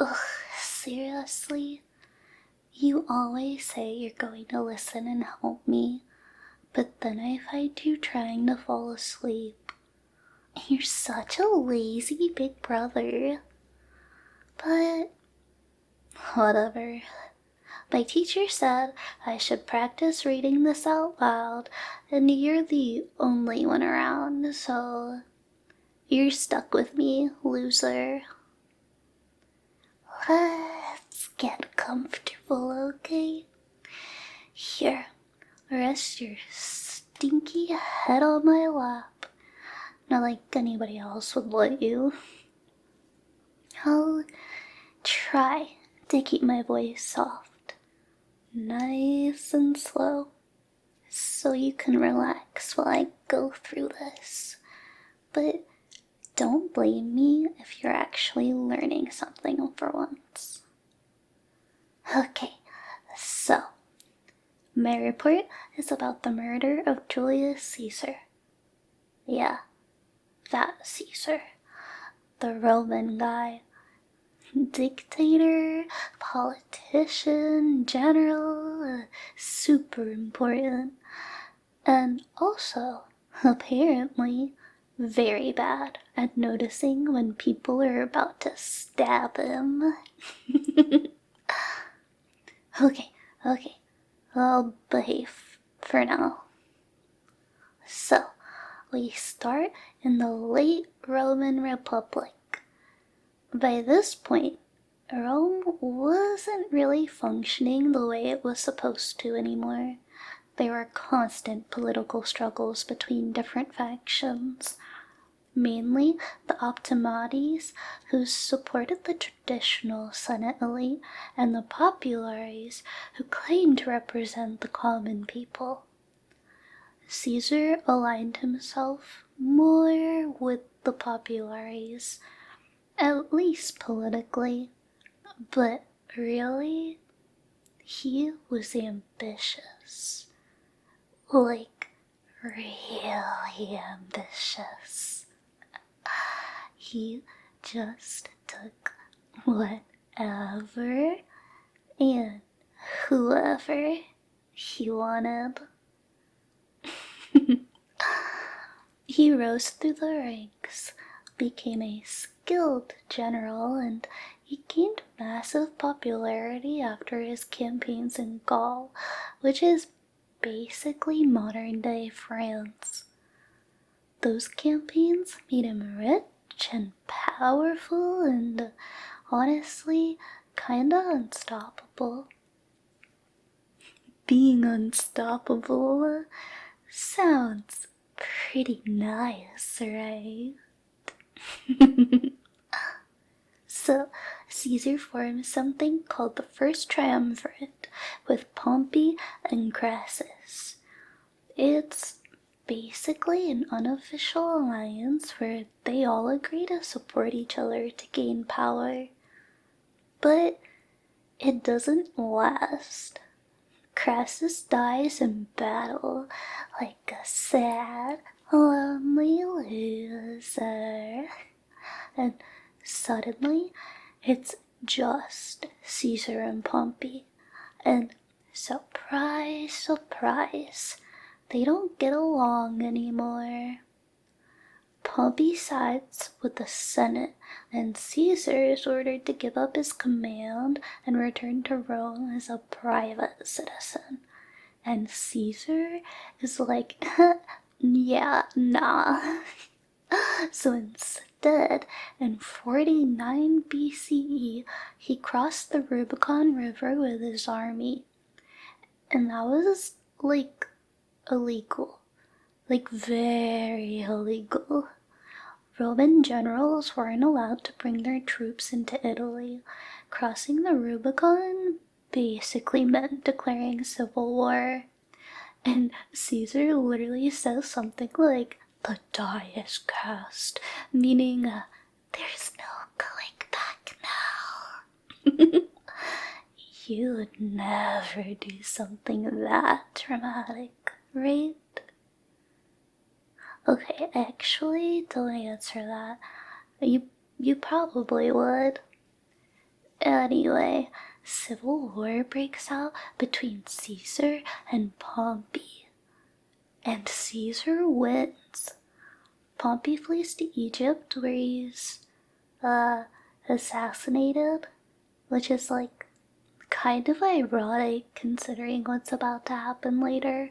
Ugh, seriously? You always say you're going to listen and help me, but then I find you trying to fall asleep. You're such a lazy big brother. But whatever. My teacher said I should practice reading this out loud, and you're the only one around, so you're stuck with me, loser. Let's get comfortable, okay? Here, rest your stinky head on my lap. Not like anybody else would let you. I'll try to keep my voice soft, nice and slow, so you can relax while I go through this. But don't blame me if you're actually learning something for once. Okay, so my report is about the murder of Julius Caesar. Yeah, that Caesar. The Roman guy. Dictator, politician, general, super important. And also, apparently, very bad at noticing when people are about to stab him. Okay, I'll behave for now. So, we start in the late Roman Republic. By this point, Rome wasn't really functioning the way it was supposed to anymore. There were constant political struggles between different factions, mainly the Optimates, who supported the traditional Senate elite, and the Populares, who claimed to represent the common people. Caesar aligned himself more with the Populares, at least politically, but really, he was ambitious. Like, really ambitious. He just took whatever and whoever he wanted. He rose through the ranks, became a skilled general, and he gained massive popularity after his campaigns in Gaul, which is basically modern-day France. Those campaigns made him rich and powerful and, honestly, kinda unstoppable. Being unstoppable sounds pretty nice, right? So, Caesar formed something called the First Triumvirate with Pompey and Crassus. It's basically an unofficial alliance where they all agree to support each other to gain power. But it doesn't last. Crassus dies in battle like a sad, lonely loser. And suddenly, it's just Caesar and Pompey. And surprise, surprise, they don't get along anymore. Pompey sides with the Senate, and Caesar is ordered to give up his command and return to Rome as a private citizen. And Caesar is like, yeah, nah. So instead, in 49 BCE, he crossed the Rubicon River with his army. And that was, illegal. Very illegal. Roman generals weren't allowed to bring their troops into Italy. Crossing the Rubicon basically meant declaring civil war. And Caesar literally says something like, "The die is cast," meaning there's no going back now. You would never do something that dramatic, right? Okay, actually, don't answer that. You probably would. Anyway, civil war breaks out between Caesar and Pompey, and Caesar wins. Pompey flees to Egypt where he's assassinated, which is like kind of ironic considering what's about to happen later.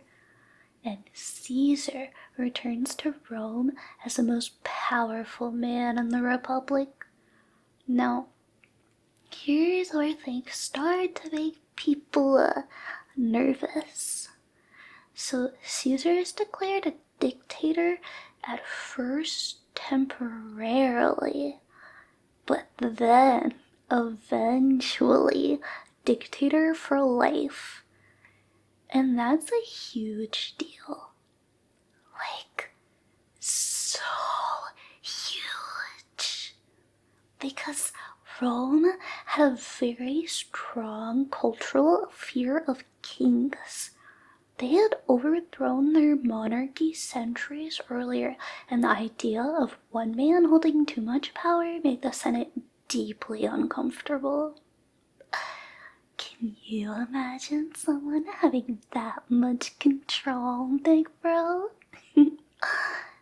And Caesar returns to Rome as the most powerful man in the Republic. Now, here's where things start to make people nervous. So Caesar is declared a dictator at first temporarily, but then eventually dictator for life. And that's a huge deal. Like, so huge. Because Rome had a very strong cultural fear of kings. They had overthrown their monarchy centuries earlier, and the idea of one man holding too much power made the Senate deeply uncomfortable. Can you imagine someone having that much control, big bro?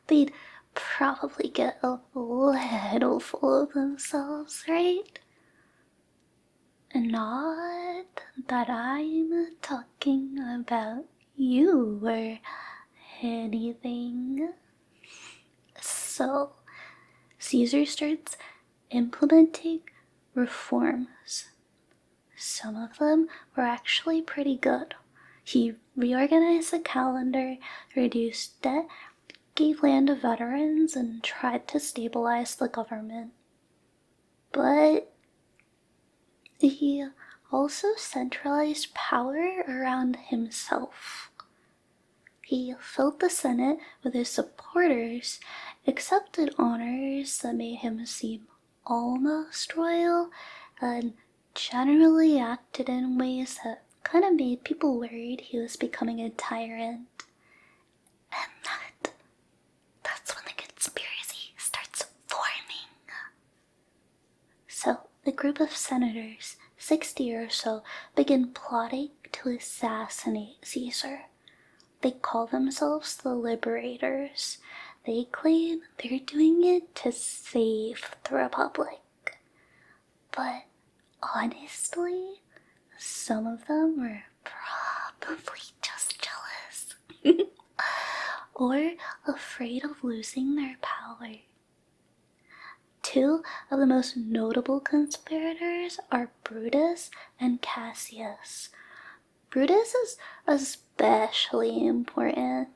They'd probably get a little full of themselves, right? Not that I'm talking about you or anything. So, Caesar starts implementing reforms. Some of them were actually pretty good. He reorganized the calendar, reduced debt, gave land to veterans, and tried to stabilize the government. But he also centralized power around himself. He filled the Senate with his supporters, accepted honors that made him seem almost royal, and generally acted in ways that kind of made people worried he was becoming a tyrant. And that's when the conspiracy starts forming. So, a group of senators, 60 or so, begin plotting to assassinate Caesar. They call themselves the Liberators. They claim they're doing it to save the Republic. But honestly, some of them were probably just jealous. Or afraid of losing their power. Two of the most notable conspirators are Brutus and Cassius. Brutus is especially important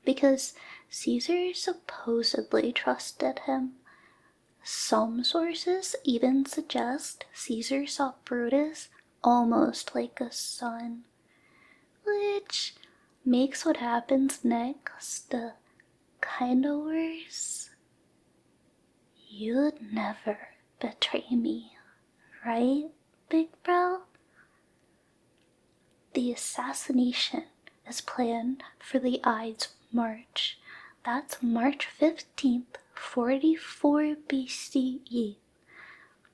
because Caesar supposedly trusted him. Some sources even suggest Caesar saw Brutus almost like a son, which makes what happens next kinda worse. You'd never betray me, right, big bro? The assassination is planned for the Ides of March. That's March 15th, 44 BCE.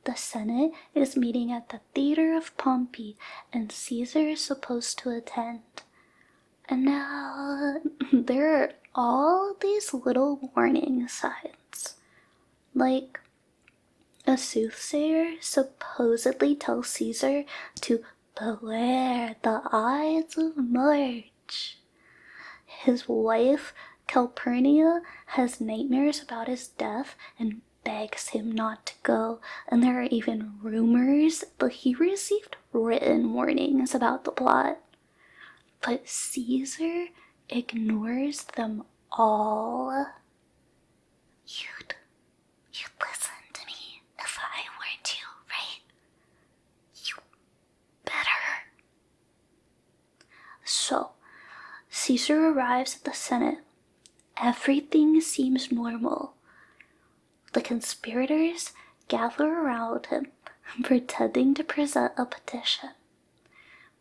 The Senate is meeting at the Theater of Pompey, and Caesar is supposed to attend. And now, there are all these little warning signs. Like, a soothsayer supposedly tells Caesar to beware the Ides of March. His wife, Calpurnia, has nightmares about his death and begs him not to go, and there are even rumors that he received written warnings about the plot. But Caesar ignores them all. You'd listen to me if I weren't you, right? You better. So, Caesar arrives at the Senate. Everything seems normal. The conspirators gather around him, pretending to present a petition.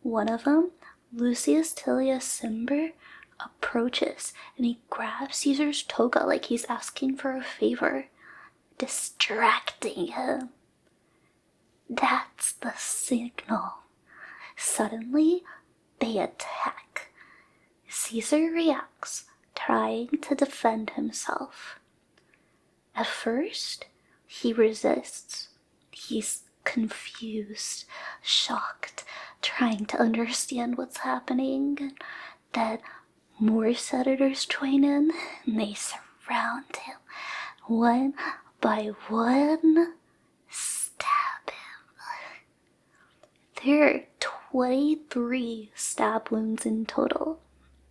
One of them, Lucius Tullius Cimber, approaches and he grabs Caesar's toga like he's asking for a favor, distracting him. That's the signal. Suddenly, they attack. Caesar reacts, trying to defend himself. At first, he resists. He's confused, shocked, trying to understand what's happening. Then more senators join in, and they surround him, one by one, stab him. There are 23 stab wounds in total,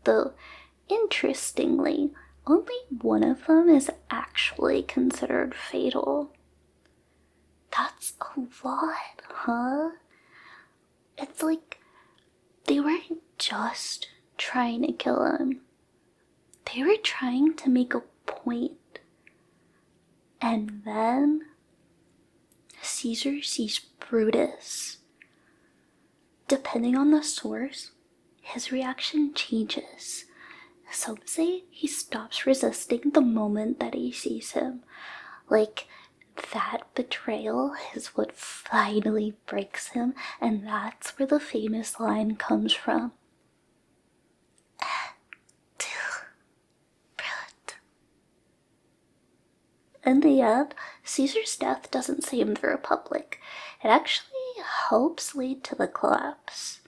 though interestingly, only one of them is actually considered fatal. That's a lot, huh? It's like they weren't just trying to kill him. They were trying to make a point. And then Caesar sees Brutus. Depending on the source, his reaction changes. Some say he stops resisting the moment that he sees him. Like, that betrayal is what finally breaks him, and that's where the famous line comes from. In the end, Caesar's death doesn't save the Republic. It actually helps lead to the collapse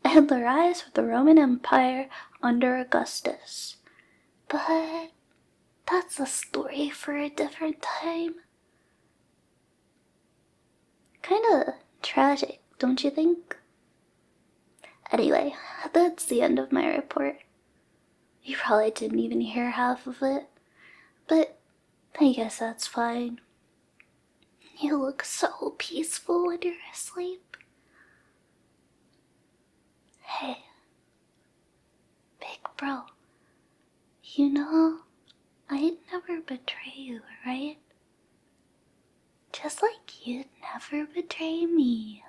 and the rise of the Roman Empire under Augustus. But that's a story for a different time. Kinda tragic, don't you think? Anyway, that's the end of my report. You probably didn't even hear half of it, but I guess that's fine. You look so peaceful when you're asleep. Hey, big bro, you know, I'd never betray you, right? Just like you'd never betray me.